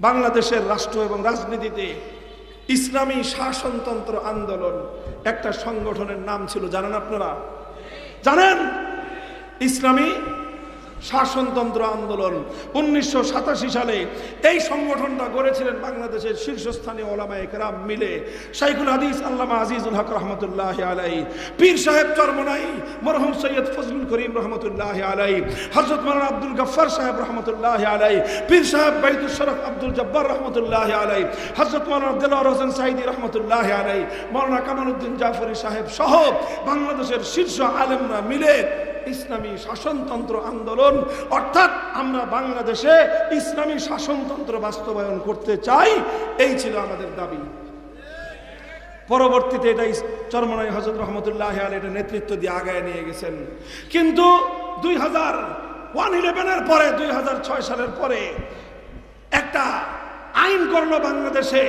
বাংলাদেশের রাষ্ট্র এবং রাজনীতিতে ইসলামী শাসনতন্ত্র আন্দোলন একটা সংগঠনের নাম ছিল, জানেন আপনারা? জানেন? ইসলামী শাসনতন্ত্র আন্দোলন 1987 সালে এই সংগঠনটা গড়েছিলেন বাংলাদেশের শীর্ষস্থানীয় ওলামায়ে কেরাম মিলে। শাইখুল হাদিস আল্লামা আজিজুল হক রহমতুল্লাহ আলাইহি, পীর সাহেব চরমনাই মরহুম সৈয়দ ফজলুল করিম রহমতুল্লাহ আলাইহি, হযরত মাওলানা আব্দুল গফফার সাহেব রহমতুল্লাহ আলাইহি, পীর সাহেব বাইতুল শরফ আব্দুল জব্বার রহমতুল্লাহ আলাইহি, হযরত মাওলানা আব্দুল্লাহ হোসেন সাইদি রহমতুল্লাহ আলাইহি, মাওলানা কামালউদ্দিন জাফরি সাহেব সহ বাংলাদেশের শীর্ষ আলেমরা মিলে ইসলামী শাসনতন্ত্র আন্দোলন, অর্থাৎ আমরা বাংলাদেশে ইসলামী শাসনতন্ত্র বাস্তবায়ন করতে চাই, এই ছিল আমাদের দাবি। পরবর্তীতে এটা চরমনাই হযরত রহমতুল্লাহ আলাইহি এটা নেতৃত্ব দিয়ে আগায় নিয়ে গেছেন। কিন্তু 2011 পরে 2006 সালের পরে একটা আইন করলো বাংলাদেশে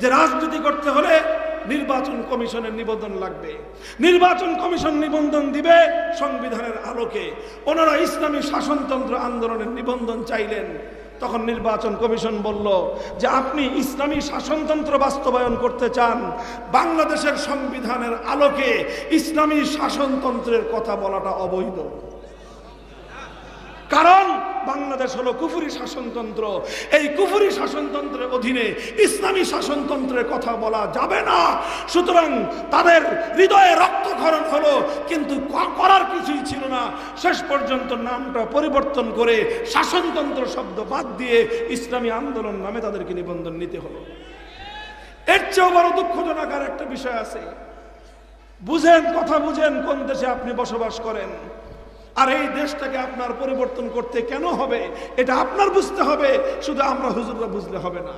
যে রাজনীতি করতে হলে নির্বাচন কমিশনের নিবন্ধন লাগবে। নির্বাচন কমিশন নিবন্ধন দিবে সংবিধানের আলোকে। ওনারা ইসলামী শাসনতন্ত্র আন্দোলনের নিবন্ধন চাইলেন। তখন নির্বাচন কমিশন বলল যে আপনি ইসলামী শাসনতন্ত্র বাস্তবায়ন করতে চান, বাংলাদেশের সংবিধানের আলোকে ইসলামী শাসনতন্ত্রের কথা বলাটা অবৈধ। কারণ বাংলাদেশ হলো কুফরি শাসনতন্ত্র, এই কুফরি শাসনতন্ত্রের অধীনে ইসলামী শাসনতন্ত্রের কথা বলা যাবে না। সুতরাং তাদের হৃদয়ে রক্তক্ষরণ হলো, কিন্তু করার কিছুই ছিল না। শেষ পর্যন্ত নামটা পরিবর্তন করে শাসনতন্ত্র শব্দ বাদ দিয়ে ইসলামী আন্দোলন নামে তাদেরকে নিবন্ধন নিতে হলো। এর চেয়েও বড় দুঃখজনক আর একটা বিষয় আছে। বুঝেন, কথা বুঝেন কোন দেশে আপনি বসবাস করেন। আর এই দেশটাকে আপনার পরিবর্তন করতে কেন হবে এটা আপনার বুঝতে হবে, শুধু আমরা হুজুররা বুঝলে হবে না।